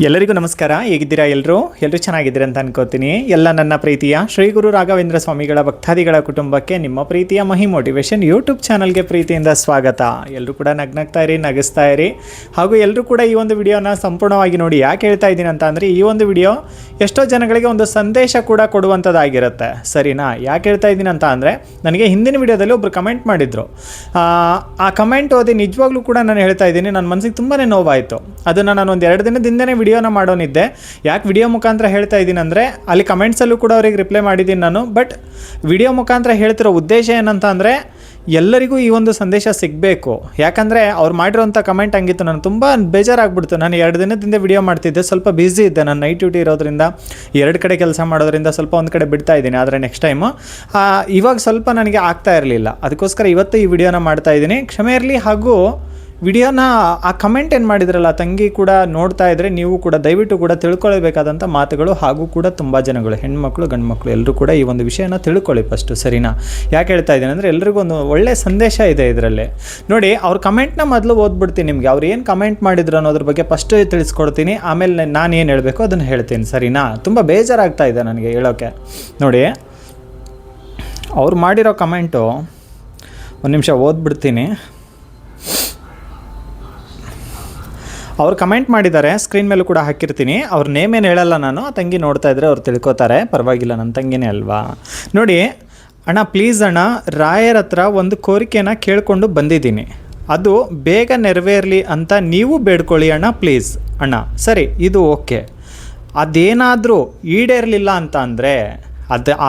ಎಲ್ಲರಿಗೂ ನಮಸ್ಕಾರ. ಹೇಗಿದ್ದೀರಾ? ಎಲ್ಲರೂ ಚೆನ್ನಾಗಿದ್ದೀರಾ ಅಂತ ಅನ್ಕೋತೀನಿ. ಎಲ್ಲ ನನ್ನ ಪ್ರೀತಿಯ ಶ್ರೀ ಗುರು ರಾಘವೇಂದ್ರ ಸ್ವಾಮಿಗಳ ಭಕ್ತಾದಿಗಳ ಕುಟುಂಬಕ್ಕೆ ನಿಮ್ಮ ಪ್ರೀತಿಯ ಮಹಿ ಮೋಟಿವೇಶನ್ ಯೂಟ್ಯೂಬ್ ಚಾನಲ್ಗೆ ಪ್ರೀತಿಯಿಂದ ಸ್ವಾಗತ. ಎಲ್ಲರೂ ಕೂಡ ನಗ್ನಗ್ತಾ ಇರಿ, ನಗಿಸ್ತಾ ಇರಿ, ಹಾಗೂ ಎಲ್ಲರೂ ಕೂಡ ಈ ಒಂದು ವಿಡಿಯೋನ ಸಂಪೂರ್ಣವಾಗಿ ನೋಡಿ. ಯಾಕೆ ಹೇಳ್ತಾ ಇದ್ದೀನಿ ಅಂತ ಅಂದರೆ, ಈ ಒಂದು ವಿಡಿಯೋ ಎಷ್ಟೋ ಜನಗಳಿಗೆ ಒಂದು ಸಂದೇಶ ಕೂಡ ಕೊಡುವಂಥದ್ದಾಗಿರುತ್ತೆ. ಸರಿನಾ? ಯಾಕೆ ಹೇಳ್ತಾ ಇದ್ದೀನಿ ಅಂತ ಅಂದರೆ, ನನಗೆ ಹಿಂದಿನ ವಿಡಿಯೋದಲ್ಲಿ ಒಬ್ಬರು ಕಮೆಂಟ್ ಮಾಡಿದರು. ಆ ಕಮೆಂಟ್ ಓದಿ ನಿಜವಾಗ್ಲೂ ಕೂಡ ನಾನು ಹೇಳ್ತಾ ಇದ್ದೀನಿ, ನನ್ನ ಮನಸ್ಸಿಗೆ ತುಂಬಾ ನೋವಾಯಿತು. ಅದನ್ನು ನಾನು ಒಂದು 2 ದಿನದಿಂದನೇ ವಿಡಿಯೋನ ಮಾಡೋನಿದ್ದೆ. ಯಾಕೆ ವಿಡಿಯೋ ಮುಖಾಂತರ ಹೇಳ್ತಾ ಇದ್ದೀನಿ ಅಂದರೆ, ಅಲ್ಲಿ ಕಮೆಂಟ್ಸಲ್ಲೂ ಕೂಡ ಅವ್ರಿಗೆ ರಿಪ್ಲೈ ಮಾಡಿದ್ದೀನಿ ನಾನು. ಬಟ್ ವಿಡಿಯೋ ಮುಖಾಂತರ ಹೇಳ್ತಿರೋ ಉದ್ದೇಶ ಏನಂತ ಅಂದರೆ, ಎಲ್ಲರಿಗೂ ಈ ಒಂದು ಸಂದೇಶ ಸಿಗಬೇಕು. ಯಾಕಂದರೆ ಅವ್ರು ಮಾಡಿರೋಂಥ ಕಮೆಂಟ್ ಹಂಗಿತ್ತು. ನಾನು ತುಂಬ ಬೇಜಾರಾಗ್ಬಿಡ್ತು. ನಾನು 2 ದಿನದಿಂದ ವಿಡಿಯೋ ಮಾಡ್ತಿದ್ದೆ, ಸ್ವಲ್ಪ ಬ್ಯುಸಿ ಇದ್ದೆ. ನಾನು ನೈಟ್ ಡ್ಯೂಟಿ ಇರೋದ್ರಿಂದ 2 ಕಡೆ ಕೆಲಸ ಮಾಡೋದ್ರಿಂದ ಸ್ವಲ್ಪ ಒಂದು ಕಡೆ ಬಿಡ್ತಾ ಇದ್ದೀನಿ. ಆದರೆ ನೆಕ್ಸ್ಟ್ ಟೈಮು ಇವಾಗ ಸ್ವಲ್ಪ ನನಗೆ ಆಗ್ತಾ ಇರಲಿಲ್ಲ. ಅದಕ್ಕೋಸ್ಕರ ಇವತ್ತು ಈ ವಿಡಿಯೋನ ಮಾಡ್ತಾ ಇದ್ದೀನಿ, ಕ್ಷಮೆ ಇರಲಿ. ಹಾಗೂ ವಿಡಿಯೋನ ಆ ಕಮೆಂಟ್ ಏನು ಮಾಡಿದ್ರಲ್ಲ ತಂಗಿ ಕೂಡ ನೋಡ್ತಾ ಇದ್ದರೆ, ನೀವು ಕೂಡ ದಯವಿಟ್ಟು ಕೂಡ ತಿಳ್ಕೊಳ್ಬೇಕಾದಂಥ ಮಾತುಗಳು, ಹಾಗೂ ಕೂಡ ತುಂಬ ಜನಗಳು, ಹೆಣ್ಮಕ್ಳು ಗಂಡು ಮಕ್ಕಳು ಎಲ್ಲರೂ ಕೂಡ ಈ ಒಂದು ವಿಷಯನ ತಿಳ್ಕೊಳ್ಳಿ ಫಸ್ಟು. ಸರಿನಾ? ಯಾಕೆ ಹೇಳ್ತಾ ಇದ್ದೀನಿ ಅಂದರೆ, ಎಲ್ರಿಗೂ ಒಂದು ಒಳ್ಳೆಯ ಸಂದೇಶ ಇದೆ ಇದರಲ್ಲಿ. ನೋಡಿ, ಅವ್ರ ಕಮೆಂಟ್ನ ಮೊದಲು ಓದ್ಬಿಡ್ತೀನಿ ನಿಮಗೆ. ಅವ್ರು ಏನು ಕಮೆಂಟ್ ಮಾಡಿದ್ರು ಅನ್ನೋದ್ರ ಬಗ್ಗೆ ಫಸ್ಟು ತಿಳಿಸ್ಕೊಡ್ತೀನಿ, ಆಮೇಲೆ ನಾನು ಏನು ಹೇಳಬೇಕು ಅದನ್ನು ಹೇಳ್ತೀನಿ. ಸರಿನಾ? ತುಂಬ ಬೇಜಾರಾಗ್ತಾ ಇದೆ ನನಗೆ ಹೇಳೋಕ್ಕೆ. ನೋಡಿ, ಅವ್ರು ಮಾಡಿರೋ ಕಮೆಂಟು ಒಂದು ನಿಮಿಷ ಓದ್ಬಿಡ್ತೀನಿ. ಅವ್ರು ಕಮೆಂಟ್ ಮಾಡಿದ್ದಾರೆ, ಸ್ಕ್ರೀನ್ ಮೇಲೂ ಕೂಡ ಹಾಕಿರ್ತೀನಿ. ಅವ್ರ ನೇಮ್ ಏನು ಹೇಳಲ್ಲ ನಾನು. ಆ ತಂಗಿ ನೋಡ್ತಾ ಇದ್ದರೆ ಅವ್ರು ತಿಳ್ಕೊತಾರೆ, ಪರವಾಗಿಲ್ಲ, ನನ್ನ ತಂಗಿನೇ ಅಲ್ವಾ. ನೋಡಿ ಅಣ್ಣ, ಪ್ಲೀಸ್ ಅಣ್ಣ, ರಾಯರ ಹತ್ರ ಒಂದು ಕೋರಿಕೆನ ಕೇಳಿಕೊಂಡು ಬಂದಿದ್ದೀನಿ, ಅದು ಬೇಗ ನೆರವೇರಲಿ ಅಂತ ನೀವು ಬೇಡ್ಕೊಳ್ಳಿ ಅಣ್ಣ, ಪ್ಲೀಸ್ ಅಣ್ಣ. ಸರಿ, ಇದು ಓಕೆ. ಅದೇನಾದರೂ ಈಡೇರಲಿಲ್ಲ ಅಂತ ಅಂದರೆ,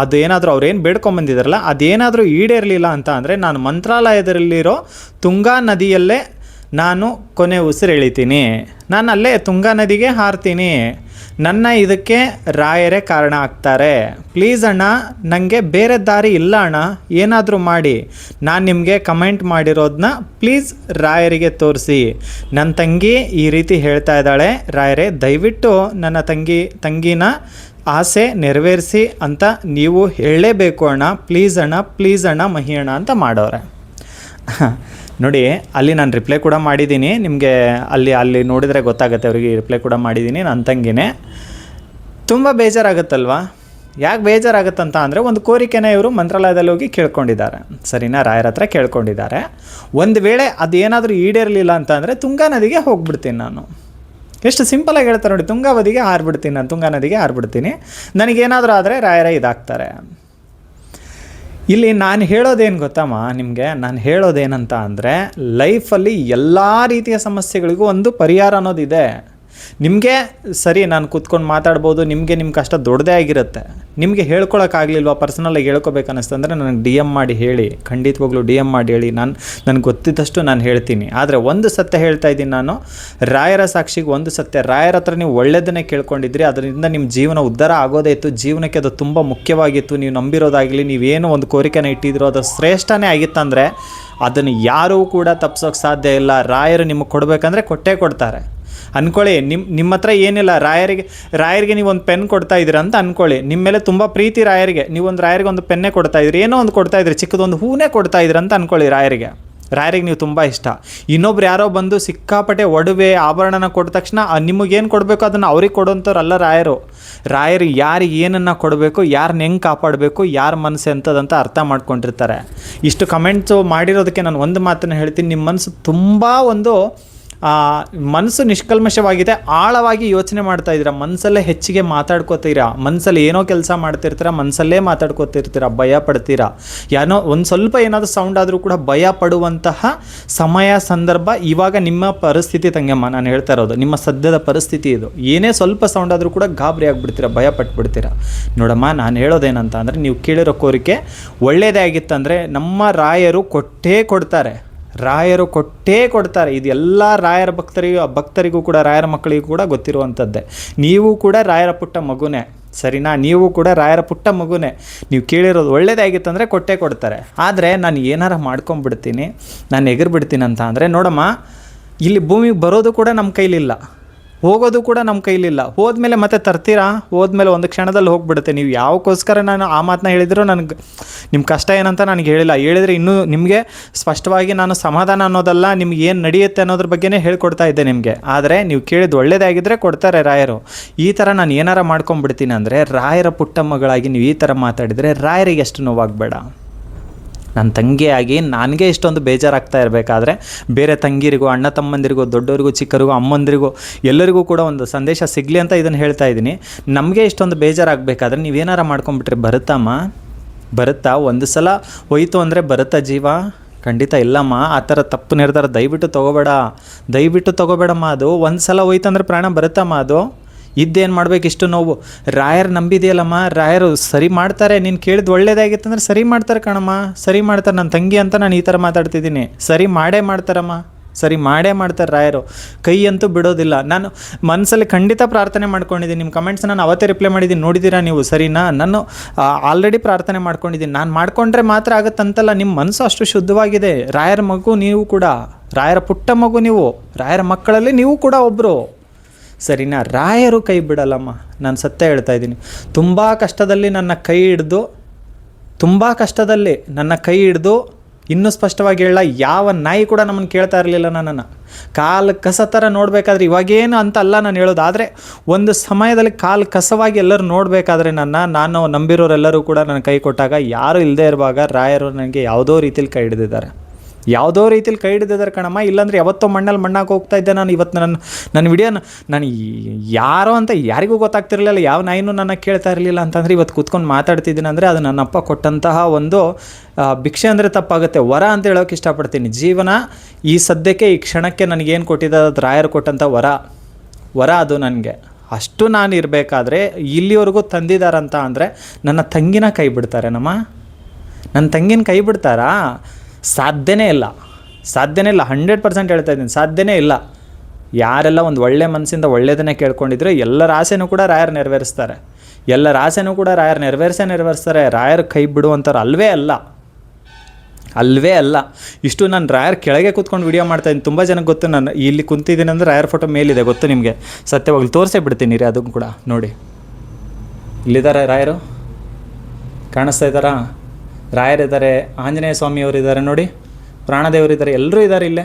ಅದೇನಾದರೂ ಅವ್ರೇನು ಬೇಡ್ಕೊಂಬಂದಿದ್ದಾರಲ್ಲ, ಅದೇನಾದರೂ ಈಡೇರಲಿಲ್ಲ ಅಂತ ಅಂದರೆ, ನಾನು ಮಂತ್ರಾಲಯದಲ್ಲಿರೋ ತುಂಗಾ ನದಿಯಲ್ಲೇ ನಾನು ಕೊನೆ ಉಸಿರು ಎಳಿತೀನಿ. ನಾನು ಅಲ್ಲೇ ತುಂಗಾ ನದಿಗೆ ಹಾರ್ತೀನಿ. ನನ್ನ ಇದಕ್ಕೆ ರಾಯರೇ ಕಾರಣ ಆಗ್ತಾರೆ. ಪ್ಲೀಸ್ ಅಣ್ಣ, ನನಗೆ ಬೇರೆ ದಾರಿ ಇಲ್ಲ ಅಣ್ಣ, ಏನಾದರೂ ಮಾಡಿ. ನಾನು ನಿಮಗೆ ಕಮೆಂಟ್ ಮಾಡಿರೋದನ್ನ ಪ್ಲೀಸ್ ರಾಯರಿಗೆ ತೋರಿಸಿ. ನನ್ನ ತಂಗಿ ಈ ರೀತಿ ಹೇಳ್ತಾ ಇದ್ದಾಳೆ, ರಾಯರೇ ದಯವಿಟ್ಟು ನನ್ನ ತಂಗಿನ ಆಸೆ ನೆರವೇರಿಸಿ ಅಂತ ನೀವು ಹೇಳಲೇಬೇಕು ಅಣ್ಣ, ಪ್ಲೀಸ್ ಅಣ್ಣ ಮಹಿ ಅಣ್ಣ ಅಂತ ಮಾಡೋರೆ. ನೋಡಿ, ಅಲ್ಲಿ ನಾನು ರಿಪ್ಲೈ ಕೂಡ ಮಾಡಿದ್ದೀನಿ ನಿಮಗೆ. ಅಲ್ಲಿ ನೋಡಿದರೆ ಗೊತ್ತಾಗುತ್ತೆ, ಅವರಿಗೆ ರಿಪ್ಲೈ ಕೂಡ ಮಾಡಿದ್ದೀನಿ. ನನ್ನ ತಂಗಿನೇ. ತುಂಬ ಬೇಜಾರಾಗುತ್ತಲ್ವಾ? ಯಾಕೆ ಬೇಜಾರಾಗುತ್ತಂತ ಅಂದರೆ, ಒಂದು ಕೋರಿಕೆನ ಇವರು ಮಂತ್ರಾಲಯದಲ್ಲಿ ಹೋಗಿ ಕೇಳ್ಕೊಂಡಿದ್ದಾರೆ. ಸರಿನಾ? ರಾಯರ ಹತ್ರ ಕೇಳ್ಕೊಂಡಿದ್ದಾರೆ. ಒಂದು ವೇಳೆ ಅದೇನಾದರೂ ಈಡೇರಲಿಲ್ಲ ಅಂತ ಅಂದರೆ, ತುಂಗಾ ನದಿಗೆ ಹೋಗ್ಬಿಡ್ತೀನಿ ನಾನು. ಎಷ್ಟು ಸಿಂಪಲಾಗಿ ಹೇಳ್ತಾರೆ ನೋಡಿ, ತುಂಗಾ ನದಿಗೆ ಹಾರ್ಬಿಡ್ತೀನಿ ನಾನು, ತುಂಗಾ ನದಿಗೆ ಹಾರ್ಬಿಡ್ತೀನಿ. ನನಗೇನಾದರೂ ಆದರೆ ರಾಯರ ಇದಾಗ್ತಾರೆ. ಇಲ್ಲಿ ನಾನು ಹೇಳೋದೇನು ಗೊತ್ತಮ್ಮ ನಿಮಗೆ, ನಾನು ಹೇಳೋದೇನಂತ ಅಂದರೆ, ಲೈಫಲ್ಲಿ ಎಲ್ಲ ರೀತಿಯ ಸಮಸ್ಯೆಗಳಿಗೂ ಒಂದು ಪರಿಹಾರ ಅನ್ನೋದಿದೆ. ನಿಮಗೆ ಸರಿ, ನಾನು ಕೂತ್ಕೊಂಡು ಮಾತಾಡ್ಬೋದು, ನಿಮಗೆ ನಿಮ್ಮ ಕಷ್ಟ ದೊಡ್ಡದೇ ಆಗಿರುತ್ತೆ. ನಿಮಗೆ ಹೇಳ್ಕೊಳಕ್ಕಾಗಲಿಲ್ವಾ, ಪರ್ಸನಲಾಗಿ ಹೇಳ್ಕೊಬೇಕನ್ನಿಸ್ತಂದರೆ ನನಗೆ DM ಮಾಡಿ ಹೇಳಿ, ಖಂಡಿತವಾಗ್ಲೂ DM ಮಾಡಿ ಹೇಳಿ. ನನಗೆ ಗೊತ್ತಿದ್ದಷ್ಟು ನಾನು ಹೇಳ್ತೀನಿ. ಆದರೆ ಒಂದು ಸತ್ಯ ಹೇಳ್ತಾ ಇದ್ದೀನಿ ನಾನು, ರಾಯರ ಸಾಕ್ಷಿಗೆ ಒಂದು ಸತ್ಯ, ರಾಯರ ಹತ್ರ ನೀವು ಒಳ್ಳೆಯದನ್ನೇ ಕೇಳ್ಕೊಂಡಿದ್ರಿ, ಅದರಿಂದ ನಿಮ್ಮ ಜೀವನ ಉದ್ಧಾರ ಆಗೋದೇ ಇತ್ತು. ಜೀವನಕ್ಕೆ ಅದು ತುಂಬ ಮುಖ್ಯವಾಗಿತ್ತು. ನೀವು ನಂಬಿರೋದಾಗಲಿ, ನೀವೇನು ಒಂದು ಕೋರಿಕೆನ ಇಟ್ಟಿದ್ರೋ ಅದು ಶ್ರೇಷ್ಠನೇ ಆಗಿತ್ತಂದರೆ ಅದನ್ನು ಯಾರೂ ಕೂಡ ತಪ್ಪಿಸೋಕ್ಕೆ ಸಾಧ್ಯ ಇಲ್ಲ. ರಾಯರು ನಿಮಗೆ ಕೊಡಬೇಕಂದ್ರೆ ಕೊಟ್ಟೇ ಕೊಡ್ತಾರೆ. ಅಂದ್ಕೊಳ್ಳಿ, ನಿಮ್ಮ ಹತ್ರ ಏನಿಲ್ಲ, ರಾಯರಿಗೆ ನೀವು ಒಂದು ಪೆನ್ ಕೊಡ್ತಾ ಇದ್ದೀರಾ ಅಂತ ಅಂದ್ಕೊಳ್ಳಿ. ನಿಮ್ಮ ಮೇಲೆ ತುಂಬ ಪ್ರೀತಿ ರಾಯರಿಗೆ, ನೀವೊಂದು ರಾಯರಿಗೆ ಒಂದು ಪೆನ್ನೇ ಕೊಡ್ತಾ ಇದ್ರಿ, ಏನೋ ಒಂದು ಕೊಡ್ತಾ ಇದ್ರಿ, ಚಿಕ್ಕದೊಂದು ಹೂನೇ ಕೊಡ್ತಾ ಇದ್ರಿ ಅಂತ ಅಂದ್ಕೊಳ್ಳಿ. ರಾಯರಿಗೆ ನೀವು ತುಂಬ ಇಷ್ಟ. ಇನ್ನೊಬ್ರು ಯಾರೋ ಬಂದು ಸಿಕ್ಕಾಪಟ್ಟೆ ಒಡವೆ ಆಭರಣನ ಕೊಟ್ಟ ತಕ್ಷಣ ನಿಮಗೇನು ಕೊಡಬೇಕು ಅದನ್ನು ಅವ್ರಿಗೆ ಕೊಡೋಂಥವ್ರಲ್ಲ ರಾಯರು ಯಾರಿಗೆ ಏನನ್ನು ಕೊಡಬೇಕು, ಯಾರನ್ನ ಹೆಂಗೆ ಕಾಪಾಡಬೇಕು, ಯಾರ ಮನಸ್ಸು ಎಂಥದಂತ ಅರ್ಥ ಮಾಡ್ಕೊಂಡಿರ್ತಾರೆ. ಇಷ್ಟು ಕಮೆಂಟ್ಸು ಮಾಡಿರೋದಕ್ಕೆ ನಾನು ಒಂದು ಮಾತನ್ನು ಹೇಳ್ತೀನಿ, ನಿಮ್ಮ ಮನಸ್ಸು ತುಂಬ ಒಂದು ಮನಸ್ಸು ನಿಷ್ಕಲ್ಮಶವಾಗಿದೆ. ಆಳವಾಗಿ ಯೋಚನೆ ಮಾಡ್ತಾ ಇದ್ದೀರಾ, ಮನಸ್ಸಲ್ಲೇ ಹೆಚ್ಚಿಗೆ ಮಾತಾಡ್ಕೋತೀರಾ, ಮನಸ್ಸಲ್ಲಿ ಏನೋ ಕೆಲಸ ಮಾಡ್ತಿರ್ತೀರ, ಮನಸ್ಸಲ್ಲೇ ಮಾತಾಡ್ಕೋತಿರ್ತೀರ, ಭಯ ಪಡ್ತೀರಾ. ಏನೋ ಒಂದು ಸ್ವಲ್ಪ ಏನಾದರೂ ಸೌಂಡ್ ಆದರೂ ಕೂಡ ಭಯ ಪಡುವಂತಹ ಸಮಯ ಸಂದರ್ಭ ಇವಾಗ ನಿಮ್ಮ ಪರಿಸ್ಥಿತಿ ತಂಗಮ್ಮ. ನಾನು ಹೇಳ್ತಾ ಇರೋದು ನಿಮ್ಮ ಸದ್ಯದ ಪರಿಸ್ಥಿತಿ ಇದು. ಏನೇ ಸ್ವಲ್ಪ ಸೌಂಡ್ ಆದರೂ ಕೂಡ ಗಾಬರಿ ಆಗಿಬಿಡ್ತೀರ, ಭಯ ಪಟ್ಬಿಡ್ತೀರಾ. ನೋಡಮ್ಮ, ನಾನು ಹೇಳೋದೇನಂತ ಅಂದರೆ, ನೀವು ಕೇಳಿರೋ ಕೋರಿಕೆ ಒಳ್ಳೆಯದೇ ಆಗಿತ್ತಂದರೆ ನಮ್ಮ ರಾಯರು ಕೊಟ್ಟೇ ಕೊಡ್ತಾರೆ. ಇದು ಎಲ್ಲ ರಾಯರ ಭಕ್ತರಿಗೂ ಕೂಡ, ರಾಯರ ಮಕ್ಕಳಿಗೂ ಕೂಡ ಗೊತ್ತಿರುವಂಥದ್ದೇ. ನೀವು ಕೂಡ ರಾಯರ ಪುಟ್ಟ ಮಗುನೇ. ಸರಿನಾ? ನೀವು ಕೂಡ ರಾಯರ ಪುಟ್ಟ ಮಗುನೇ. ನೀವು ಕೇಳಿರೋದು ಒಳ್ಳೇದಾಗಿತ್ತಂದರೆ ಕೊಟ್ಟೇ ಕೊಡ್ತಾರೆ. ಆದರೆ ನಾನು ಏನಾರ ಮಾಡ್ಕೊಂಬಿಡ್ತೀನಿ, ನಾನು ಎಗರ್ಬಿಡ್ತೀನಿ ಅಂತ ಅಂದರೆ, ನೋಡಮ್ಮ, ಇಲ್ಲಿ ಭೂಮಿಗೆ ಬರೋದು ಕೂಡ ನಮ್ಮ ಕೈಲಿಲ್ಲ. ಹೋಗೋದು ಕೂಡ ನಮ್ಮ ಕೈಲಿಲ್ಲ. ಹೋದ್ಮೇಲೆ ಮತ್ತೆ ತರ್ತೀರಾ? ಹೋದ್ಮೇಲೆ ಒಂದು ಕ್ಷಣದಲ್ಲಿ ಹೋಗ್ಬಿಡುತ್ತೆ. ನೀವು ಯಾವಕ್ಕೋಸ್ಕರ ನಾನು ಆ ಮಾತನ್ನ ಹೇಳಿದ್ರು ನನಗೆ ನಿಮ್ಮ ಕಷ್ಟ ಏನಂತ ನನಗೆ ಹೇಳಿಲ್ಲ. ಹೇಳಿದರೆ ಇನ್ನೂ ನಿಮಗೆ ಸ್ಪಷ್ಟವಾಗಿ ನಾನು ಸಮಾಧಾನ ಅನ್ನೋದಲ್ಲ, ನಿಮ್ಗೆ ಏನು ನಡೆಯುತ್ತೆ ಅನ್ನೋದ್ರ ಬಗ್ಗೆನೇ ಹೇಳ್ಕೊಡ್ತಾ ಇದ್ದೆ ನಿಮಗೆ. ಆದರೆ ನೀವು ಕೇಳಿದ್ದು ಒಳ್ಳೇದಾಗಿದ್ದರೆ ಕೊಡ್ತಾರೆ ರಾಯರು. ಈ ಥರ ನಾನು ಏನಾರ ಮಾಡ್ಕೊಂಡ್ಬಿಡ್ತೀನಿ ಅಂದರೆ, ರಾಯರ ಪುಟ್ಟ ಮಗಳಾಗಿ ನೀವು ಈ ಥರ ಮಾತಾಡಿದರೆ ರಾಯರಿಗೆ ಎಷ್ಟು ನೋವಾಗಬೇಡ. ನನ್ನ ತಂಗಿಯಾಗಿ ನನಗೆ ಇಷ್ಟೊಂದು ಬೇಜಾರಾಗ್ತಾ ಇರಬೇಕಾದ್ರೆ ಬೇರೆ ತಂಗಿರಿಗೂ, ಅಣ್ಣ ತಮ್ಮಂದಿರಿಗೂ, ದೊಡ್ಡವರಿಗೂ, ಚಿಕ್ಕರಿಗೂ, ಅಮ್ಮಂದಿರಿಗೂ ಎಲ್ಲರಿಗೂ ಕೂಡ ಒಂದು ಸಂದೇಶ ಸಿಗಲಿ ಅಂತ ಇದನ್ನು ಹೇಳ್ತಾ ಇದ್ದೀನಿ. ನಮಗೆ ಇಷ್ಟೊಂದು ಬೇಜಾರಾಗಬೇಕಾದ್ರೆ ನೀವೇನಾರ ಮಾಡ್ಕೊಂಬಿಟ್ರೆ ಬರುತ್ತಮ್ಮ? ಬರುತ್ತಾ? ಒಂದು ಸಲ ಹೋಯ್ತು ಅಂದರೆ ಬರುತ್ತಾ ಜೀವ? ಖಂಡಿತ ಇಲ್ಲಮ್ಮ. ಆ ಥರ ತಪ್ಪು ನಿರ್ಧಾರ ದಯವಿಟ್ಟು ತೊಗೋಬೇಡಮ್ಮ. ಅದು ಒಂದು ಸಲ ಹೋಯ್ತು ಅಂದರೆ ಪ್ರಾಣ ಬರುತ್ತಮ್ಮ. ಅದು ಇದ್ದೇನು ಮಾಡ್ಬೇಕು ಇಷ್ಟು ನೋವು? ರಾಯರು ನಂಬಿದೆಯಲ್ಲಮ್ಮ, ರಾಯರು ಸರಿ ಮಾಡ್ತಾರೆ. ನೀನು ಕೇಳಿದ್ದು ಒಳ್ಳೇದಾಗಿತ್ತಂದ್ರೆ ಸರಿ ಮಾಡ್ತಾರೆ ಕಣಮ್ಮ, ಸರಿ ಮಾಡ್ತಾರೆ. ನನ್ನ ತಂಗಿ ಅಂತ ನಾನು ಈ ಥರ ಮಾತಾಡ್ತಿದ್ದೀನಿ. ಸರಿ ಮಾಡೇ ಮಾಡ್ತಾರೆ ರಾಯರು. ಕೈ ಅಂತೂ ಬಿಡೋದಿಲ್ಲ. ನಾನು ಮನಸ್ಸಲ್ಲಿ ಖಂಡಿತ ಪ್ರಾರ್ಥನೆ ಮಾಡ್ಕೊಂಡಿದ್ದೀನಿ. ನಿಮ್ಮ ಕಮೆಂಟ್ಸ್ ನಾನು ಅವತ್ತೇ ರಿಪ್ಲೈ ಮಾಡಿದ್ದೀನಿ, ನೋಡಿದ್ದೀರಾ ನೀವು? ಸರಿನಾ? ನಾನು ಆಲ್ರೆಡಿ ಪ್ರಾರ್ಥನೆ ಮಾಡ್ಕೊಂಡಿದ್ದೀನಿ. ನಾನು ಮಾಡ್ಕೊಂಡ್ರೆ ಮಾತ್ರ ಆಗುತ್ತಂತಲ್ಲ. ನಿಮ್ಮ ಮನಸ್ಸು ಅಷ್ಟು ಶುದ್ಧವಾಗಿದೆ. ರಾಯರ ಮಗು ನೀವು ಕೂಡ, ರಾಯರ ಪುಟ್ಟ ಮಗು ನೀವು, ರಾಯರ ಮಕ್ಕಳಲ್ಲಿ ನೀವು ಕೂಡ ಒಬ್ಬರು. ಸರಿನಾ? ರಾಯರು ಕೈ ಬಿಡಲ್ಲಮ್ಮ. ನಾನು ಸತ್ಯ ಹೇಳ್ತಾ ಇದ್ದೀನಿ. ತುಂಬ ಕಷ್ಟದಲ್ಲಿ ನನ್ನ ಕೈ ಹಿಡ್ದು ಇನ್ನೂ ಸ್ಪಷ್ಟವಾಗಿ ಹೇಳ, ಯಾವ ನಾಯಿ ಕೂಡ ನಮ್ಮನ್ನು ಕೇಳ್ತಾ ಇರಲಿಲ್ಲ ನನ್ನನ್ನು. ಕಾಲು ಕಸ ಥರ ನೋಡಬೇಕಾದ್ರೆ, ಇವಾಗೇನು ಅಂತ ಅಲ್ಲ ನಾನು ಹೇಳೋದು, ಆದರೆ ಒಂದು ಸಮಯದಲ್ಲಿ ಕಾಲು ಕಸವಾಗಿ ಎಲ್ಲರೂ ನೋಡಬೇಕಾದ್ರೆ ನಾನು ನಂಬಿರೋರೆಲ್ಲರೂ ಕೂಡ ನನ್ನ ಕೈ ಕೊಟ್ಟಾಗ, ಯಾರೂ ಇಲ್ಲದೆ ಇರುವಾಗ ರಾಯರು ನನಗೆ ಯಾವುದೋ ರೀತಿಯಲ್ಲಿ ಕೈ ಹಿಡಿದಿದ್ದಾರೆ ಕಣಮ್ಮ. ಇಲ್ಲಾಂದರೆ ಯಾವತ್ತೋ ಮಣ್ಣಲ್ಲಿ ಮಣ್ಣಾಗಿ ಹೋಗ್ತಾ ಇದ್ದೆ ನಾನು. ಇವತ್ತು ನನ್ನ ವಿಡಿಯೋನ ನಾನು ಯಾರೋ ಅಂತ ಯಾರಿಗೂ ಗೊತ್ತಾಗ್ತಿರಲಿಲ್ಲ, ಯಾವ ನಾಯಿನೂ ನನ್ನ ಕೇಳ್ತಾ ಇರಲಿಲ್ಲ ಅಂತಂದರೆ ಇವತ್ತು ಕೂತ್ಕೊಂಡು ಮಾತಾಡ್ತಿದ್ದೀನಿ ಅಂದರೆ ಅದು ನನ್ನಪ್ಪ ಕೊಟ್ಟಂತಹ ಒಂದು ಭಿಕ್ಷೆ ಅಂದರೆ ತಪ್ಪಾಗುತ್ತೆ, ವರ ಅಂತ ಹೇಳೋಕೆ ಇಷ್ಟಪಡ್ತೀನಿ. ಜೀವನ ಈ ಸದ್ಯಕ್ಕೆ, ಈ ಕ್ಷಣಕ್ಕೆ ನನಗೇನು ಕೊಟ್ಟಿದ್ದ ಅದು ರಾಯರು ಕೊಟ್ಟಂಥ ವರ ಅದು ನನಗೆ. ಅಷ್ಟು ನಾನು ಇರಬೇಕಾದ್ರೆ ಇಲ್ಲಿವರೆಗೂ ತಂದಿದ್ದಾರಂತ ಅಂದರೆ ನನ್ನ ತಂಗಿನ ಕೈ ಬಿಡ್ತಾರೇನಮ್ಮ? ನನ್ನ ತಂಗಿನ ಕೈ ಬಿಡ್ತಾರಾ? ಸಾಧ್ಯನೇ ಇಲ್ಲ. 100% ಹೇಳ್ತಾ ಇದ್ದೀನಿ, ಸಾಧ್ಯನೇ ಇಲ್ಲ. ಯಾರೆಲ್ಲ ಒಂದು ಒಳ್ಳೆ ಮನಸ್ಸಿಂದ ಒಳ್ಳೆಯದನ್ನೇ ಕೇಳ್ಕೊಂಡಿದ್ರೆ ಎಲ್ಲರ ಆಸೆನೂ ಕೂಡ ರಾಯರು ನೆರವೇರಿಸ್ತಾರೆ. ರಾಯರು ಕೈ ಬಿಡುವಂಥವ್ರು ಅಲ್ವೇ ಅಲ್ಲ. ಇಷ್ಟು ನಾನು ರಾಯರ್ ಕೆಳಗೆ ಕೂತ್ಕೊಂಡು ವಿಡಿಯೋ ಮಾಡ್ತಾಯಿದ್ದೀನಿ. ತುಂಬ ಜನಕ್ಕೆ ಗೊತ್ತು, ನಾನು ಇಲ್ಲಿ ಕುಂತಿದ್ದೀನಿ ಅಂದರೆ ರಾಯರ್ ಫೋಟೋ ಮೇಲಿದೆ, ಗೊತ್ತು ನಿಮಗೆ. ಸತ್ಯವಾಗ್ಲಿ ತೋರಿಸೇ ಬಿಡ್ತೀನಿ ರೀ ಅದನ್ನು ಕೂಡ. ನೋಡಿ, ಇಲ್ಲಿದ್ದಾರೆ ರಾಯರು, ಕಾಣಿಸ್ತಾ ಇದ್ದಾರಾ? ರಾಯರಿದ್ದಾರೆ, ಆಂಜನೇಯ ಸ್ವಾಮಿಯವರಿದ್ದಾರೆ, ನೋಡಿ ಪ್ರಾಣದೇವರಿದ್ದಾರೆ, ಎಲ್ಲರೂ ಇದ್ದಾರೆ ಇಲ್ಲೇ.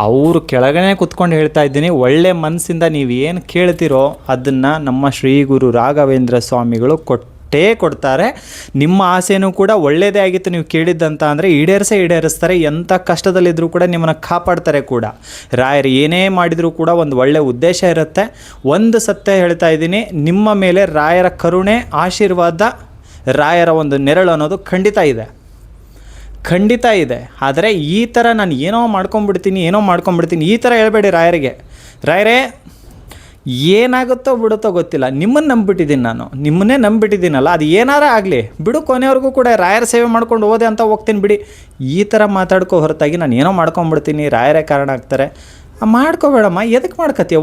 ಅವರು ಕೆಳಗಡೆ ಕೂತ್ಕೊಂಡು ಹೇಳ್ತಾ ಇದ್ದೀನಿ, ಒಳ್ಳೆ ಮನಸ್ಸಿಂದ ನೀವು ಏನು ಕೇಳ್ತೀರೋ ಅದನ್ನು ನಮ್ಮ ಶ್ರೀ ಗುರು ರಾಘವೇಂದ್ರ ಸ್ವಾಮಿಗಳು ಕೊಡ್ತಾರೆ. ನಿಮ್ಮ ಆಸೆನೂ ಕೂಡ ಒಳ್ಳೆಯದೇ ಆಗಿತ್ತು ನೀವು ಕೇಳಿದ್ದಂತ ಅಂದರೆ ಈಡೇರಿಸ್ತಾರೆ. ಎಂಥ ಕಷ್ಟದಲ್ಲಿದ್ದರೂ ಕೂಡ ನಿಮ್ಮನ್ನು ಕಾಪಾಡ್ತಾರೆ ಕೂಡ. ರಾಯರು ಏನೇ ಮಾಡಿದರೂ ಕೂಡ ಒಂದು ಒಳ್ಳೆ ಉದ್ದೇಶ ಇರುತ್ತೆ. ಒಂದು ಸತ್ಯ ಹೇಳ್ತಾ ಇದ್ದೀನಿ, ನಿಮ್ಮ ಮೇಲೆ ರಾಯರ ಕರುಣೆ, ಆಶೀರ್ವಾದ, ರಾಯರ ಒಂದು ನೆರಳು ಅನ್ನೋದು ಖಂಡಿತ ಇದೆ. ಆದರೆ ಈ ಥರ ನಾನು ಏನೋ ಮಾಡ್ಕೊಂಡ್ಬಿಡ್ತೀನಿ ಈ ಥರ ಹೇಳ್ಬೇಡಿ ರಾಯರಿಗೆ. ರಾಯರೇ ಏನಾಗುತ್ತೋ ಬಿಡುತ್ತೋ ಗೊತ್ತಿಲ್ಲ, ನಿಮ್ಮನ್ನೇ ನಂಬಿಟ್ಟಿದ್ದೀನಲ್ಲ, ಅದು ಏನಾರ ಆಗಲಿ ಬಿಡು, ಕೊನೆವರೆಗೂ ಕೂಡ ರಾಯರ ಸೇವೆ ಮಾಡ್ಕೊಂಡು ಹೋದೆ ಅಂತ ಹೋಗ್ತೀನಿ ಬಿಡಿ. ಈ ಥರ ಮಾತಾಡ್ಕೋ ಹೊರತಾಗಿ ನಾನು ಏನೋ ಮಾಡ್ಕೊಂಬಿಡ್ತೀನಿ, ರಾಯರೇ ಕಾರಣ ಆಗ್ತಾರೆ, ಮಾಡ್ಕೋಬೇಡಮ್ಮ. ಎದಕ್ಕೆ ಮಾಡ್ಕೊತೀಯ?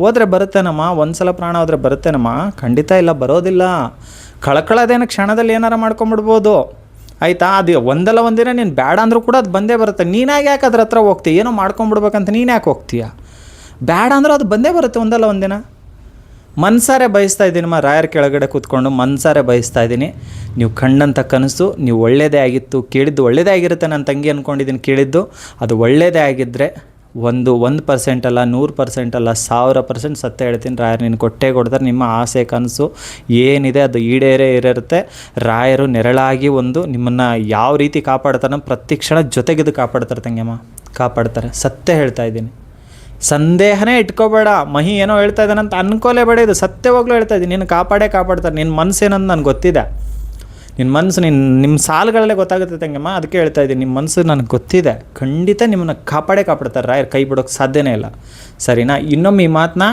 ಹೋದ್ರೆ ಬರುತ್ತೇನಮ್ಮ, ಒಂದು ಸಲ ಪ್ರಾಣ ಹೋದರೆ ಬರುತ್ತೇನಮ್ಮ? ಖಂಡಿತ ಇಲ್ಲ, ಬರೋದಿಲ್ಲ. ಕಳ್ಕೊಳ್ಳೋದೇನೋ ಕ್ಷಣದಲ್ಲಿ ಏನಾರ ಮಾಡ್ಕೊಂಬಿಡ್ಬೋದು, ಆಯಿತಾ? ಅದು ಒಂದಲ್ಲ ಒಂದಿನ ನೀನು ಬೇಡ ಅಂದರೂ ಕೂಡ ಅದು ಬಂದೇ ಬರುತ್ತೆ. ನೀನಾಗಿ ಯಾಕೆ ಅದ್ರ ಹತ್ರ ಹೋಗ್ತೀಯ? ಏನೋ ಮಾಡ್ಕೊಂಬಿಡ್ಬೇಕಂತ ನೀನು ಯಾಕೆ ಹೋಗ್ತೀಯ? ಬೇಡ ಅಂದರೂ ಅದು ಬಂದೇ ಬರುತ್ತೆ ಒಂದಲ್ಲ ಒಂದಿನ. ಮನ್ಸಾರೆ ಬಯಸ್ತಾ ಇದ್ದೀನಮ್ಮ, ರಾಯರ ಕೆಳಗಡೆ ಕೂತ್ಕೊಂಡು ಮನ್ಸಾರೆ ಬಯಸ್ತಾ ಇದ್ದೀನಿ. ನೀವು ಕಂಡಂಥ ಕನಸು ನೀವು ಒಳ್ಳೆಯದೇ ಆಗಿತ್ತು, ಕೇಳಿದ್ದು ಒಳ್ಳೆಯದೇ ಆಗಿರುತ್ತೆ. ನನ್ನ ತಂಗಿ ಅಂದ್ಕೊಂಡಿದ್ದೀನಿ, ಕೇಳಿದ್ದು ಅದು ಒಳ್ಳೆಯದೇ ಆಗಿದ್ದರೆ 1% ಅಲ್ಲ, 100% ಅಲ್ಲ, 1000% ಸತ್ಯ ಹೇಳ್ತೀನಿ, ರಾಯರು ನೀನು ಕೊಡ್ತಾರೆ. ನಿಮ್ಮ ಆಸೆ ಕನಸು ಏನಿದೆ ಅದು ಈಡೇರುತ್ತೆ. ರಾಯರು ನೆರಳಾಗಿ ನಿಮ್ಮನ್ನು ಯಾವ ರೀತಿ ಕಾಪಾಡ್ತಾನೋ ಪ್ರತಿ ಕ್ಷಣ ಜೊತೆಗಿದ್ದು ಕಾಪಾಡ್ತಾರೆ ತಂಗಿಯಮ್ಮ, ಕಾಪಾಡ್ತಾರೆ. ಸತ್ಯ ಹೇಳ್ತಾ ಇದ್ದೀನಿ, ಸಂದೇಹನೇ ಇಟ್ಕೋಬೇಡ. ಮಹಿ ಏನೋ ಹೇಳ್ತಾ ಇದ್ದಾನೆ ಅಂತ ಅನ್ಕೋಲೇಬೇಡ, ಇದು ಸತ್ಯವಾಗ್ಲೂ ಹೇಳ್ತಾ ಇದ್ದೀನಿ. ನೀನು ಕಾಪಾಡ್ತಾರೆ. ನಿನ್ನ ಮನಸ್ಸೇನಂತ ನನಗೆ ಗೊತ್ತಿದೆ. ನಿನ್ನ ಮನಸ್ಸು ನಿಮ್ಮ ಸಾಲುಗಳಲ್ಲೇ ಗೊತ್ತಾಗುತ್ತೆ ತಂಗಮ್ಮ, ಅದಕ್ಕೆ ಹೇಳ್ತಾ ಇದ್ದೀನಿ. ನಿಮ್ಮ ಮನಸ್ಸು ನನಗೆ ಗೊತ್ತಿದೆ, ಖಂಡಿತ ನಿಮ್ಮನ್ನು ಕಾಪಾಡ್ತಾರೆ. ರಾಯರು ಕೈ ಬಿಡೋಕ್ಕೆ ಸಾಧ್ಯನೇ ಇಲ್ಲ, ಸರಿನಾ? ಇನ್ನೊಮ್ಮೆ ಈ ಮಾತನ್ನ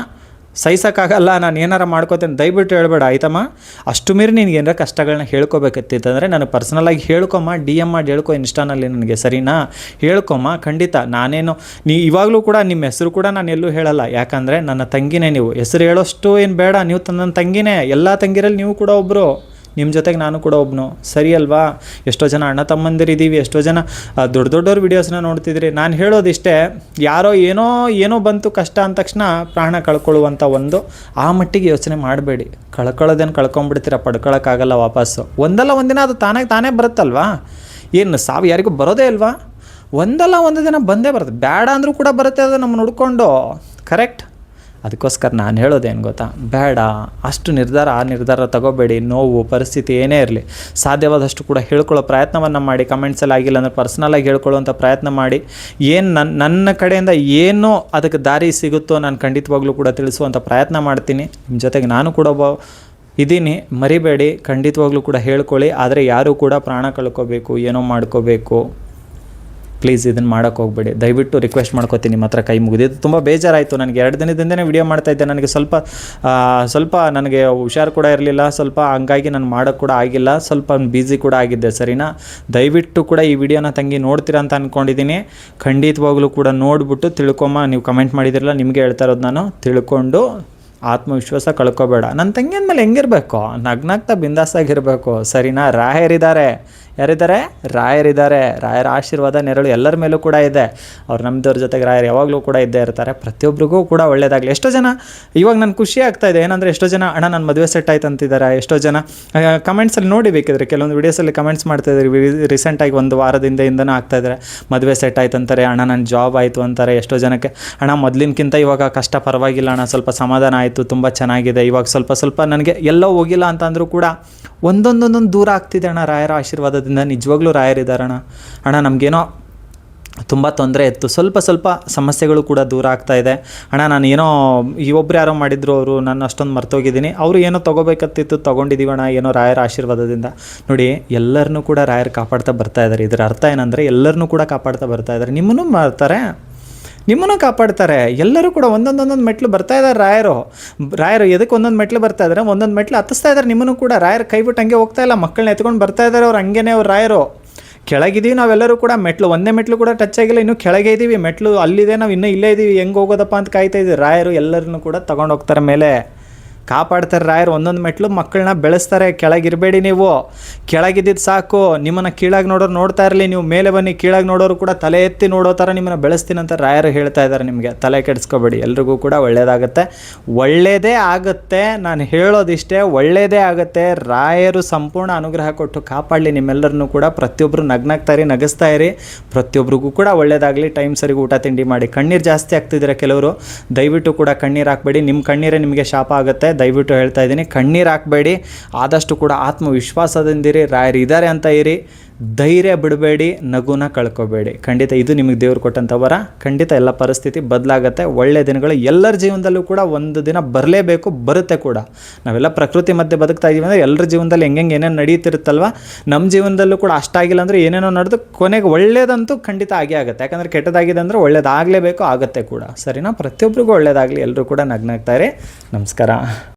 ಸಹಿಸೋಕ್ಕಾಗಲ್ಲ, ನಾನು ಏನಾರ ಮಾಡ್ಕೋತೇನೆ ದಯವಿಟ್ಟು ಹೇಳ್ಬೇಡ, ಆಯ್ತಮ್ಮ? ಅಷ್ಟು ಮೀರಿ ನಿನಗೆ ಏನಾರ ಕಷ್ಟಗಳನ್ನ ಹೇಳ್ಕೊಬೇಕತ್ತಿತ್ತಂದರೆ ನನಗೆ ಪರ್ಸ್ನಲಾಗಿ ಹೇಳ್ಕೊಮ್ಮ, DM ಮಾಡಿ ಹೇಳ್ಕೊ ಇನ್ಸ್ಟಾನಲ್ಲಿ ನನಗೆ, ಸರಿನಾ? ಹೇಳ್ಕೊಮ್ಮ, ಖಂಡಿತ. ನಾನೇನು ಇವಾಗಲೂ ಕೂಡ ನಿಮ್ಮ ಹೆಸರು ಕೂಡ ನಾನು ಎಲ್ಲೂ ಹೇಳಲ್ಲ, ಯಾಕಂದರೆ ನನ್ನ ತಂಗಿನೇ ನೀವು. ಹೆಸರು ಹೇಳೋಷ್ಟು ಏನು ಬೇಡ, ನೀವು ನನ್ನ ತಂಗಿನೇ. ಎಲ್ಲ ತಂಗಿರಲ್ಲಿ ನೀವು ಕೂಡ ಒಬ್ಬರು, ನಿಮ್ಮ ಜೊತೆಗೆ ನಾನು ಕೂಡ ಒಬ್ಬನು, ಸರಿ ಅಲ್ವಾ? ಎಷ್ಟೋ ಜನ ಅಣ್ಣ ತಮ್ಮಂದಿರಿದ್ದೀವಿ, ಎಷ್ಟೋ ಜನ ದೊಡ್ಡ ದೊಡ್ಡವ್ರ ವೀಡಿಯೋಸ್ನ ನೋಡ್ತಿದ್ರಿ. ನಾನು ಹೇಳೋದಿಷ್ಟೇ, ಯಾರೋ ಏನೋ ಬಂತು ಕಷ್ಟ ಅಂದ ತಕ್ಷಣ ಪ್ರಾಣ ಕಳ್ಕೊಳ್ಳುವಂಥ ಒಂದು ಆ ಮಟ್ಟಿಗೆ ಯೋಚನೆ ಮಾಡಬೇಡಿ. ಕಳ್ಕೊಳ್ಳೋದೇನು ಕಳ್ಕೊಂಬಿಡ್ತೀರ, ಪಡ್ಕೊಳ್ಳೋಕ್ಕಾಗಲ್ಲ ವಾಪಸ್ಸು. ಒಂದಲ್ಲ ಒಂದಿನ ಅದು ತಾನೇ ಬರುತ್ತಲ್ವಾ? ಏನು ಸಾವು ಯಾರಿಗೂ ಬರೋದೇ ಇಲ್ವಾ? ಒಂದಲ್ಲ ಒಂದು ದಿನ ಬಂದೇ ಬರುತ್ತೆ, ಬೇಡ ಅಂದರೂ ಕೂಡ ಬರುತ್ತೆ, ಅದು ನಮ್ಮನ್ನು ಹುಡ್ಕೊಂಡು. ಕರೆಕ್ಟ್? ಅದಕ್ಕೋಸ್ಕರ ನಾನು ಹೇಳೋದೇನು ಗೊತ್ತಾ, ಬೇಡ, ಅಷ್ಟು ಆ ನಿರ್ಧಾರ ತಗೋಬೇಡಿ. ನೋವು ಪರಿಸ್ಥಿತಿ ಏನೇ ಇರಲಿ, ಸಾಧ್ಯವಾದಷ್ಟು ಕೂಡ ಹೇಳ್ಕೊಳ್ಳೋ ಪ್ರಯತ್ನವನ್ನು ಮಾಡಿ. ಕಮೆಂಟ್ಸಲ್ಲಿ ಆಗಿಲ್ಲ ಅಂದರೆ ಪರ್ಸ್ನಲಾಗಿ ಹೇಳ್ಕೊಳ್ಳೋವಂಥ ಪ್ರಯತ್ನ ಮಾಡಿ. ಏನು ನನ್ನ ಕಡೆಯಿಂದ ಏನೋ ಅದಕ್ಕೆ ದಾರಿ ಸಿಗುತ್ತೋ ನಾನು ಖಂಡಿತವಾಗ್ಲೂ ಕೂಡ ತಿಳಿಸುವಂಥ ಪ್ರಯತ್ನ ಮಾಡ್ತೀನಿ. ನಿಮ್ಮ ಜೊತೆಗೆ ನಾನು ಕೂಡ ಇದ್ದೀನಿ, ಮರಿಬೇಡಿ. ಖಂಡಿತವಾಗ್ಲೂ ಕೂಡ ಹೇಳ್ಕೊಳ್ಳಿ. ಆದರೆ ಯಾರೂ ಕೂಡ ಪ್ರಾಣ ಕಳ್ಕೋಬೇಕು, ಏನೋ ಮಾಡ್ಕೋಬೇಕು, ಪ್ಲೀಸ್ ಇದನ್ನು ಮಾಡೋಕ್ಕೆ ಹೋಗಬೇಡಿ. ದಯವಿಟ್ಟು ರಿಕ್ವೆಸ್ಟ್ ಮಾಡ್ಕೋತೀನಿ ನಿಮ್ಮ ಹತ್ರ, ಕೈ ಮುಗಿದಿದ್ದು. ತುಂಬ ಬೇಜಾರಾಯಿತು ನನಗೆ. 2 ದಿನದಿಂದನೇ ವಿಡಿಯೋ ಮಾಡ್ತಾಯಿದ್ದೆ. ನನಗೆ ಸ್ವಲ್ಪ ನನಗೆ ಹುಷಾರು ಕೂಡ ಇರಲಿಲ್ಲ ಸ್ವಲ್ಪ, ಹಂಗಾಗಿ ನಾನು ಮಾಡೋಕ್ಕೆ ಕೂಡ ಆಗಿಲ್ಲ. ಸ್ವಲ್ಪ ಬ್ಯುಸಿ ಕೂಡ ಆಗಿದ್ದೆ, ಸರಿನಾ? ದಯವಿಟ್ಟು ಕೂಡ ಈ ವಿಡಿಯೋನ ತಂಗಿ ನೋಡ್ತೀರಾ ಅಂತ ಅಂದ್ಕೊಂಡಿದ್ದೀನಿ. ಖಂಡಿತವಾಗ್ಲೂ ಕೂಡ ನೋಡಿಬಿಟ್ಟು ತಿಳ್ಕೊಂಬ. ನೀವು ಕಮೆಂಟ್ ಮಾಡಿದಿರಲ್ಲ, ನಿಮಗೆ ಹೇಳ್ತಾ ಇರೋದು ನಾನು. ತಿಳ್ಕೊಂಡು ಆತ್ಮವಿಶ್ವಾಸ ಕಳ್ಕೊಬೇಡ. ನನ್ನ ತಂಗಿ ಅಂದಮೇಲೆ ಹೆಂಗಿರಬೇಕು? ನಗ್ನಾಗ್ತಾ ಬಿಂದಾಸಾಗಿರಬೇಕು, ಸರಿನಾ? ರಾಯರಿದ್ದಾರೆ. ಯಾರಿದ್ದಾರೆ? ರಾಯರಿದ್ದಾರೆ. ರಾಯರ ಆಶೀರ್ವಾದ ನೆರಳು ಎಲ್ಲರ ಮೇಲೂ ಕೂಡ ಇದೆ. ಅವ್ರು ನಮ್ಮದವ್ರ ಜೊತೆಗೆ ರಾಯರು ಯಾವಾಗಲೂ ಕೂಡ ಇದ್ದೇ ಇರ್ತಾರೆ. ಪ್ರತಿಯೊಬ್ಬರಿಗೂ ಕೂಡ ಒಳ್ಳೆಯದಾಗಲಿ. ಎಷ್ಟೋ ಜನ ಇವಾಗ ನಾನು ಖುಷಿ ಆಗ್ತಾಯಿದೆ, ಏನಂದರೆ ಎಷ್ಟೋ ಜನ ಅಣ್ಣ ನನ್ನ ಮದುವೆ ಸೆಟ್ ಆಯ್ತು ಅಂತಿದ್ದಾರೆ. ಎಷ್ಟೋ ಜನ ಕಮೆಂಟ್ಸಲ್ಲಿ ನೋಡಿ, ಬೇಕಿದ್ರೆ ಕೆಲವೊಂದು ವೀಡಿಯೋಸಲ್ಲಿ ಕಮೆಂಟ್ಸ್ ಮಾಡ್ತಾಯಿದ್ದಾರೆ. ರೀಸೆಂಟಾಗಿ 1 ವಾರದಿಂದನೂ ಆಗ್ತಾಯಿದ್ದಾರೆ, ಮದುವೆ ಸೆಟ್ ಆಯ್ತು ಅಂತಾರೆ, ಅಣ್ಣ ನನ್ನ ಜಾಬ್ ಆಯಿತು ಅಂತಾರೆ. ಎಷ್ಟೋ ಜನಕ್ಕೆ ಅಣ್ಣ ಮೊದಲಿನಕ್ಕಿಂತ ಇವಾಗ ಕಷ್ಟ ಪರವಾಗಿಲ್ಲ ಅಣ್ಣ, ಸ್ವಲ್ಪ ಸಮಾಧಾನ ಆಯಿತು, ತುಂಬ ಚೆನ್ನಾಗಿದೆ, ಇವಾಗ ಸ್ವಲ್ಪ ನನಗೆ ಎಲ್ಲೋ ಹೋಗಿಲ್ಲ ಅಂತಂದರೂ ಕೂಡ ಒಂದೊಂದೊಂದೊಂದು ದೂರ ಆಗ್ತಿದೆ ಅಣ್ಣ ರಾಯರ ಆಶೀರ್ವಾದದಿಂದ. ನಿಜವಾಗ್ಲೂ ರಾಯರಿದ್ದಾರಣ್ಣ. ಅಣ್ಣ ನಮಗೇನೋ ತುಂಬ ತೊಂದರೆ ಇತ್ತು, ಸ್ವಲ್ಪ ಸಮಸ್ಯೆಗಳು ಕೂಡ ದೂರ ಆಗ್ತಾಯಿದೆ ಅಣ್ಣ. ನಾನು ಏನೋ ಒಬ್ಬರು ಯಾರೋ ಮಾಡಿದ್ರು, ಅವರು ನಾನು ಅಷ್ಟೊಂದು ಮರ್ತೋಗಿದ್ದೀನಿ, ಅವರು ಏನೋ ತೊಗೋಬೇಕತ್ತಿತ್ತು, ತೊಗೊಂಡಿದ್ದೀವಣ್ಣ, ಏನೋ ರಾಯರ ಆಶೀರ್ವಾದದಿಂದ. ನೋಡಿ, ಎಲ್ಲರನ್ನೂ ಕೂಡ ರಾಯರು ಕಾಪಾಡ್ತಾ ಬರ್ತಾಯಿದ್ದಾರೆ. ಇದರ ಅರ್ಥ ಏನಂದರೆ ಎಲ್ಲರನ್ನೂ ಕೂಡ ಕಾಪಾಡ್ತಾ ಬರ್ತಾಯಿದ್ದಾರೆ. ನಿಮ್ಮನ್ನು ಮಾಡ್ತಾರೆ, ನಿಮ್ಮನ್ನು ಕಾಪಾಡ್ತಾರೆ. ಎಲ್ಲರೂ ಕೂಡ ಒಂದೊಂದೊಂದೊಂದು ಮೆಟ್ಲು ಬರ್ತಾಯಿದ್ದಾರೆ. ರಾಯರು ಎದಕ್ಕೆ ಒಂದೊಂದು ಮೆಟ್ಲು ಬರ್ತಾಯಿದ್ದಾರೆ, ಒಂದೊಂದು ಮೆಟ್ಲು ಹತ್ತಿಸ್ತಾ ಇದ್ದಾರೆ. ನಿಮ್ಮನ್ನು ಕೂಡ ರಾಯರು ಕೈ ಬಿಟ್ಟು ಹಂಗೆ ಹೋಗ್ತಾ ಇಲ್ಲ, ಮಕ್ಕಳನ್ನ ಎತ್ಕೊಂಡು ಬರ್ತಾಯಿದ್ದಾರೆ. ಅವ್ರು ಹಂಗೇನೆ ಅವ್ರು ರಾಯರು. ಕೆಳಗಿದ್ದೀವಿ ನಾವೆಲ್ಲರೂ ಕೂಡ, ಒಂದೇ ಮೆಟ್ಲು ಕೂಡ ಟಚ್ ಆಗಿಲ್ಲ, ಇನ್ನೂ ಕೆಳಗೆ ಇದ್ದೀವಿ. ಮೆಟ್ಲು ಅಲ್ಲಿದೆ, ನಾವು ಇನ್ನೂ ಇಲ್ಲೇ ಇದ್ದೀವಿ, ಹೆಂಗೆ ಹೋಗೋದಪ್ಪ ಅಂತ ಕಾಯ್ತಾ ಇದ್ದೀವಿ. ರಾಯರು ಎಲ್ಲರನ್ನೂ ಕೂಡ ತಗೊಂಡು ಹೋಗ್ತಾರೆ, ಮೇಲೆ ಕಾಪಾಡ್ತಾರೆ ರಾಯರು. ಒಂದೊಂದು ಮೆಟ್ಲು ಮಕ್ಕಳನ್ನ ಬೆಳೆಸ್ತಾರೆ. ಕೆಳಗಿರಬೇಡಿ, ನೀವು ಕೆಳಗಿದ್ದಿದ್ದು ಸಾಕು. ನಿಮ್ಮನ್ನು ಕೀಳಾಗಿ ನೋಡೋರು ನೋಡ್ತಾ ಇರಲಿ, ನೀವು ಮೇಲೆ ಬನ್ನಿ. ಕೀಳಾಗಿ ನೋಡೋರು ಕೂಡ ತಲೆ ಎತ್ತಿ ನೋಡೋ ಥರ ನಿಮ್ಮನ್ನು ಬೆಳೆಸ್ತೀನಿ ಅಂತ ರಾಯರು ಹೇಳ್ತಾ ಇದ್ದಾರೆ. ನಿಮಗೆ ತಲೆ ಕೆಡಿಸ್ಕೋಬೇಡಿ, ಎಲ್ರಿಗೂ ಕೂಡ ಒಳ್ಳೆಯದಾಗುತ್ತೆ, ಒಳ್ಳೆಯದೇ ಆಗುತ್ತೆ. ನಾನು ಹೇಳೋದಿಷ್ಟೇ, ಒಳ್ಳೆಯದೇ ಆಗುತ್ತೆ. ರಾಯರು ಸಂಪೂರ್ಣ ಅನುಗ್ರಹ ಕೊಟ್ಟು ಕಾಪಾಡಲಿ ನಿಮ್ಮೆಲ್ಲರನ್ನೂ ಕೂಡ. ಪ್ರತಿಯೊಬ್ಬರು ನಗ್ನಾಗ್ತಾ ಇರಿ, ನಗಿಸ್ತಾ ಇರಿ. ಪ್ರತಿಯೊಬ್ಬರಿಗೂ ಕೂಡ ಒಳ್ಳೆಯದಾಗಲಿ. ಟೈಮ್ ಸರಿಗೆ ಊಟ ತಿಂಡಿ ಮಾಡಿ. ಕಣ್ಣೀರು ಜಾಸ್ತಿ ಆಗ್ತಿದ್ದೀರ ಕೆಲವರು, ದಯವಿಟ್ಟು ಕೂಡ ಕಣ್ಣೀರು ಹಾಕಬೇಡಿ. ನಿಮ್ಮ ಕಣ್ಣೀರೇ ನಿಮಗೆ ಶಾಪ ಆಗುತ್ತೆ. ದಯವಿಟ್ಟು ಹೇಳ್ತಾ ಇದ್ದೀನಿ, ಕಣ್ಣೀರು ಹಾಕಬೇಡಿ. ಆದಷ್ಟು ಕೂಡ ಆತ್ಮವಿಶ್ವಾಸದಿಂದಿರಿ. ರಾಯರು ಇದ್ದಾರೆ ಅಂತ ಇರಿ. ಧೈರ್ಯ ಬಿಡಬೇಡಿ, ನಗುನ ಕಳ್ಕೊಬೇಡಿ. ಖಂಡಿತ ಇದು ನಿಮಗೆ ದೇವ್ರು ಕೊಟ್ಟಂಥ ವರ. ಖಂಡಿತ ಎಲ್ಲ ಪರಿಸ್ಥಿತಿ ಬದಲಾಗುತ್ತೆ. ಒಳ್ಳೆಯ ದಿನಗಳು ಎಲ್ಲರ ಜೀವನದಲ್ಲೂ ಕೂಡ ಒಂದು ದಿನ ಬರಲೇಬೇಕು, ಬರುತ್ತೆ ಕೂಡ. ನಾವೆಲ್ಲ ಪ್ರಕೃತಿ ಮಧ್ಯೆ ಬದುಕ್ತಾ ಇದ್ದೀವಿ ಅಂದರೆ ಎಲ್ಲರ ಜೀವನದಲ್ಲಿ ಹೆಂಗೆ ಏನೇನು ನಡೀತಿರುತ್ತಲ್ವ, ನಮ್ಮ ಜೀವನದಲ್ಲೂ ಕೂಡ ಅಷ್ಟಾಗಿಲ್ಲ ಅಂದರೆ ಏನೇನೋ ನಡೆದು ಕೊನೆಗೆ ಒಳ್ಳೇದಂತೂ ಖಂಡಿತ ಆಗೇ ಆಗುತ್ತೆ. ಯಾಕಂದರೆ ಕೆಟ್ಟದಾಗಿದೆ ಅಂದರೆ ಒಳ್ಳೇದಾಗಲೇಬೇಕು, ಆಗುತ್ತೆ ಕೂಡ, ಸರಿನಾ? ಪ್ರತಿಯೊಬ್ಬರಿಗೂ ಒಳ್ಳೇದಾಗಲಿ. ಎಲ್ಲರೂ ಕೂಡ ನಗ್ನಾಗ್ತಾರೆ. ನಮಸ್ಕಾರ.